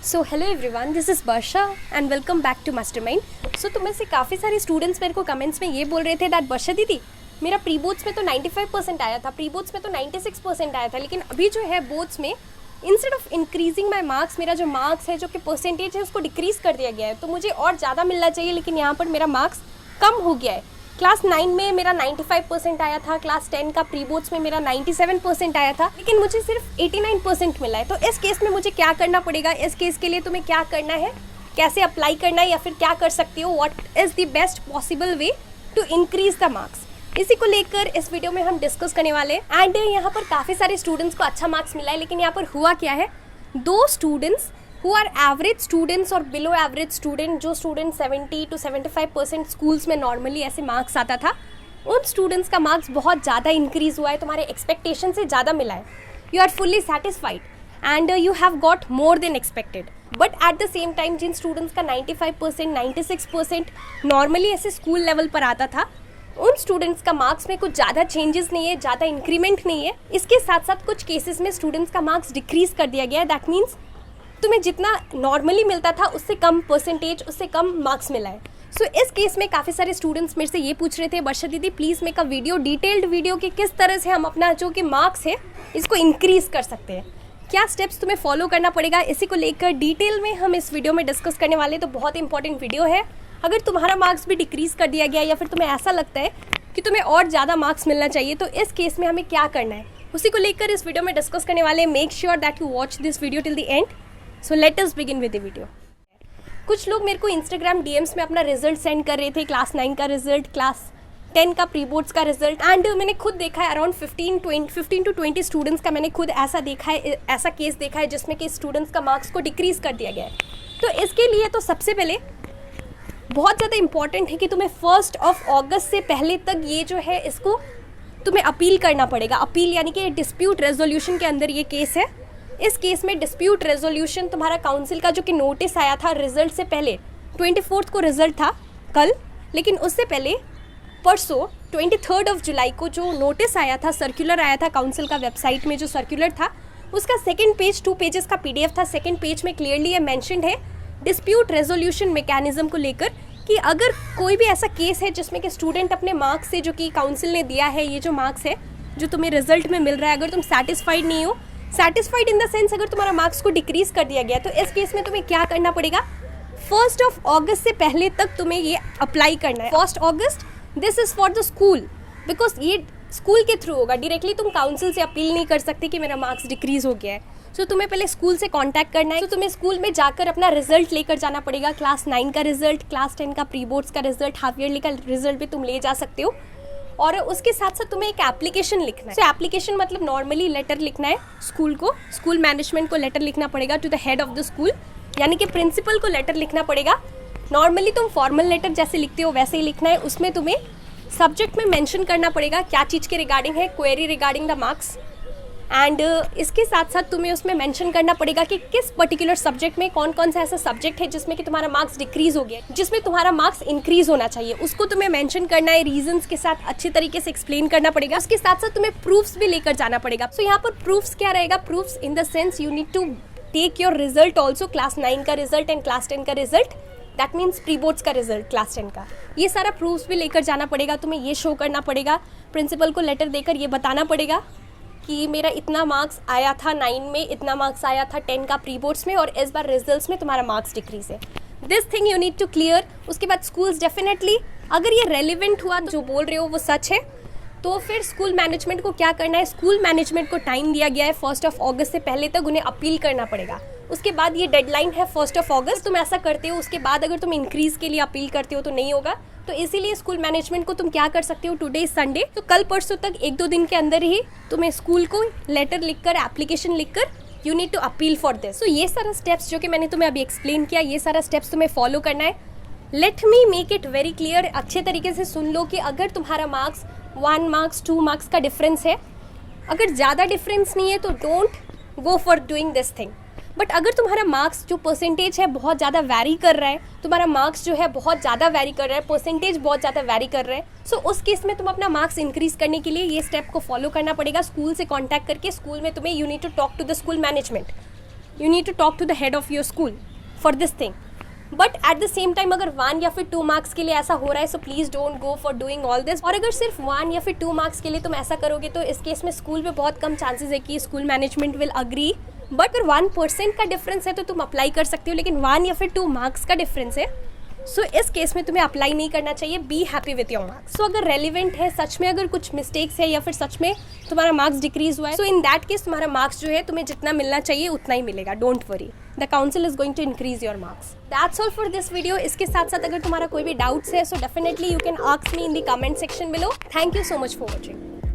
So hello everyone, this is Varsha and welcome back to mastermind. So तुम्हें से काफ़ी सारे स्टूडेंट्स मेरे को कमेंट्स में ये बोल रहे थे दैट वर्षा दीदी मेरा प्री बोर्ड्स में तो 95% आया था, प्री बोर्ड्स में तो 96% आया था, लेकिन अभी जो है बोर्ड्स में instead of increasing my marks मेरा जो मार्क्स है, जो कि परसेंटेज है, उसको डिक्रीज़ कर दिया गया है। तो मुझे और ज़्यादा मिलना चाहिए, लेकिन यहाँ पर मेरा मार्क्स कम हो गया है। क्लास 9 में मेरा 95% आया था, क्लास 10 का प्री बोर्ड्स में मेरा 97% आया था, लेकिन मुझे सिर्फ 89% मिला है। तो इस केस में मुझे क्या करना पड़ेगा? इस केस के लिए तुम्हें क्या करना है, कैसे अप्लाई करना है, या फिर क्या कर सकती हो, what is the best possible way to increase the marks, इसी को लेकर इस वीडियो में हम डिस्कस करने वाले हैं। एंड यहाँ पर काफ़ी सारे स्टूडेंट्स को अच्छा मार्क्स मिला है, लेकिन यहाँ पर हुआ क्या है, दो students who are average students और below average student, जो स्टूडेंट 70 to 75% स्कूल्स में नॉर्मली ऐसे मार्क्स आता था, उन स्टूडेंट्स का मार्क्स बहुत ज़्यादा इंक्रीज़ हुआ है, तुम्हारे एक्सपेक्टेशन से ज़्यादा मिला है। You are fully satisfied and you have got more than expected. But at the same time जिन स्टूडेंट्स का 95% 96% नॉर्मली ऐसे स्कूल लेवल पर आता था, उन स्टूडेंट्स का मार्क्स में कुछ ज़्यादा चेंजेस नहीं है, ज़्यादा इंक्रीमेंट नहीं है। इसके साथ साथ कुछ केसेस में स्टूडेंट्स का मार्क्स डिक्रीज़ कर दिया गया है। दैट मीन्स तुम्हें जितना नॉर्मली मिलता था उससे कम परसेंटेज, उससे कम मार्क्स मिला है। सो इस केस में काफ़ी सारे स्टूडेंट्स मेरे से ये पूछ रहे थे, वर्षा दीदी please make a video, detailed video कि किस तरह से हम अपना जो कि मार्क्स है इसको इंक्रीज़ कर सकते हैं, क्या स्टेप्स तुम्हें फॉलो करना पड़ेगा, इसी को लेकर डिटेल में हम इस वीडियो में डिस्कस करने वाले। तो बहुत इंपॉर्टेंट वीडियो है। अगर तुम्हारा मार्क्स भी डिक्रीज़ कर दिया गया या फिर तुम्हें ऐसा लगता है कि तुम्हें और ज़्यादा मार्क्स मिलना चाहिए, तो इस केस में हमें क्या करना है उसी को लेकर इस वीडियो में डिस्कस करने वाले। Make sure that you watch this video till the end. So let us begin with the video. कुछ लोग मेरे को इंस्टाग्राम डीएम्स में अपना रिजल्ट सेंड कर रहे थे, क्लास 9 का रिजल्ट, क्लास 10 का प्री बोर्ड्स का रिजल्ट। एंड मैंने खुद देखा है अराउंड 15 to 20 स्टूडेंट्स का मैंने खुद ऐसा देखा है, ऐसा केस देखा है जिसमें कि स्टूडेंट्स का मार्क्स को डिक्रीज़ कर दिया गया है। तो इसके लिए तो सबसे पहले बहुत ज़्यादा इंपॉर्टेंट है कि तुम्हें 1 अगस्त से पहले तक ये जो है इसको तुम्हें अपील करना पड़ेगा। अपील यानी कि डिस्प्यूट रेजोल्यूशन के अंदर ये केस है। इस केस में डिस्प्यूट रेजोल्यूशन तुम्हारा काउंसिल का जो कि नोटिस आया था रिजल्ट से पहले, 24 को रिजल्ट था कल, लेकिन उससे पहले परसों 23 जुलाई को जो नोटिस आया था, सर्कुलर आया था काउंसिल का वेबसाइट में, जो सर्कुलर था उसका सेकंड पेज 2 पेजेस का पीडीएफ था। सेकंड पेज में क्लियरली ये मेंशन्ड है डिस्प्यूट रेजोल्यूशन मैकेनिज्म को लेकर कि अगर कोई भी ऐसा केस है जिसमें कि स्टूडेंट अपने मार्क्स से, जो कि काउंसिल ने दिया है, ये जो मार्क्स है जो तुम्हें रिजल्ट में मिल रहा है, अगर तुम सेटिस्फाइड नहीं हो, सेटिस्फाइड इन द सेंस अगर तुम्हारा मार्क्स को डिक्रीज कर दिया गया, तो इस केस में तुम्हें क्या करना पड़ेगा, 1 अगस्त से पहले तक तुम्हें ये अप्लाई करना है। 1 अगस्त, this is for the school, because ये स्कूल के थ्रू होगा, डायरेक्टली तुम काउंसिल से अपील नहीं कर सकते कि मेरा मार्क्स डिक्रीज हो गया है। सो तुम्हें पहले स्कूल से कांटेक्ट करना है। तो तुम्हें स्कूल में जाकर अपना रिजल्ट लेकर जाना पड़ेगा, क्लास 9 का रिजल्ट, क्लास 10 का प्री बोर्ड्स का रिजल्ट, हाफ ईयरली का रिजल्ट भी तुम ले जा सकते हो। और उसके साथ साथ तुम्हें एक एप्लीकेशन लिखना है। सो एप्लीकेशन मतलब नॉर्मली लेटर लिखना है स्कूल को, स्कूल मैनेजमेंट को लेटर लिखना पड़ेगा to the head of the school, यानी कि प्रिंसिपल को लेटर लिखना पड़ेगा। नॉर्मली तुम फॉर्मल लेटर जैसे लिखते हो वैसे ही लिखना है। उसमें तुम्हें सब्जेक्ट में मेंशन करना पड़ेगा क्या चीज़ के रिगार्डिंग है, query regarding the marks. And इसके साथ साथ तुम्हें उसमें मेंशन करना पड़ेगा कि किस पर्टिकुलर सब्जेक्ट में कौन कौन सा ऐसा सब्जेक्ट है जिसमें कि तुम्हारा मार्क्स डिक्रीज हो गया, जिसमें तुम्हारा मार्क्स इंक्रीज होना चाहिए, उसको तुम्हें मेंशन करना है, रीजंस के साथ अच्छी तरीके से एक्सप्लेन करना पड़ेगा। उसके साथ साथ तुम्हें प्रूफ्स भी लेकर जाना पड़ेगा। सो यहाँ पर प्रूफ्स क्या रहेगा, proofs in the sense you need to take your result also, class 9 का रिजल्ट एंड क्लास 10 का result, that means pre boards का रिजल्ट क्लास 10 का, ये सारा प्रूफ्स भी लेकर जाना पड़ेगा। तुम्हें ये शो करना पड़ेगा, प्रिंसिपल को लेटर देकर ये बताना पड़ेगा कि मेरा इतना मार्क्स आया था 9 में, इतना मार्क्स आया था 10 का प्री बोर्ड्स में, और इस बार रिजल्ट्स में तुम्हारा मार्क्स डिक्रीज है। This thing you need to clear. उसके बाद स्कूल्स डेफिनेटली, अगर ये रेलिवेंट हुआ, जो बोल रहे हो वो सच है, तो फिर स्कूल मैनेजमेंट को क्या करना है, स्कूल मैनेजमेंट को टाइम दिया गया है 1 अगस्त से पहले तक उन्हें अपील करना पड़ेगा। उसके बाद ये डेडलाइन है 1 अगस्त, तुम ऐसा करते हो, उसके बाद अगर तुम इंक्रीज़ के लिए अपील करते हो तो नहीं होगा। तो इसीलिए स्कूल मैनेजमेंट को तुम क्या कर सकते हो, टुडे इज संडे, तो कल परसों तक 1-2 दिन के अंदर ही तुम्हें स्कूल को लेटर लिखकर, एप्लीकेशन लिखकर, you need to appeal for this. तो ये सारा स्टेप्स जो कि मैंने तुम्हें अभी एक्सप्लेन किया, ये सारा स्टेप्स तुम्हें फॉलो करना है। Let me make it very clear, अच्छे तरीके से सुन लो कि अगर तुम्हारा मार्क्स 1 मार्क्स 2 मार्क्स का डिफरेंस है, अगर ज़्यादा डिफरेंस नहीं है तो don't go for doing this thing. But अगर तुम्हारा मार्क्स जो परसेंटेज है बहुत ज़्यादा वैरी कर रहा है, तुम्हारा मार्क्स जो है बहुत ज़्यादा वैरी कर रहा है, परसेंटेज बहुत ज़्यादा वैरी कर रहा है, सो उस केस में तुम अपना मार्क्स इंक्रीज़ करने के लिए ये स्टेप को फॉलो करना पड़ेगा। स्कूल से कांटेक्ट करके, स्कूल में तुम्हें you need to talk to the school management. You need to talk to the head of your school for this thing. But at the same time अगर 1 या फिर 2 मार्क्स के लिए ऐसा हो रहा है, so please don't go for doing all this. और अगर सिर्फ 1 या फिर 2 मार्क्स के लिए तुम ऐसा करोगे तो इस केस में स्कूल पे बहुत कम चांसेस है कि school management will agree. But अगर 1% का डिफरेंस है तो तुम अप्लाई कर सकते हो, लेकिन 1 या फिर 2 मार्क्स का डिफरेंस है, सो इस केस में तुम्हें अप्लाई नहीं करना चाहिए. Be happy with your marks. So अगर रेलिवेंट है, सच में अगर कुछ मिस्टेक्स है या फिर सच में तुम्हारा मार्क्स डिक्रीज हुआ है, सो इन दैट केस तुम्हारा मार्क्स जो है तुम्हें जितना मिलना चाहिए उतना ही मिलेगा. Don't worry, the council is going to increase your marks. That's all for this video. इसके साथ साथ अगर तुम्हारा कोई भी डाउट्स है, so definitely you can ask me in the comment section below. Thank you so much for watching.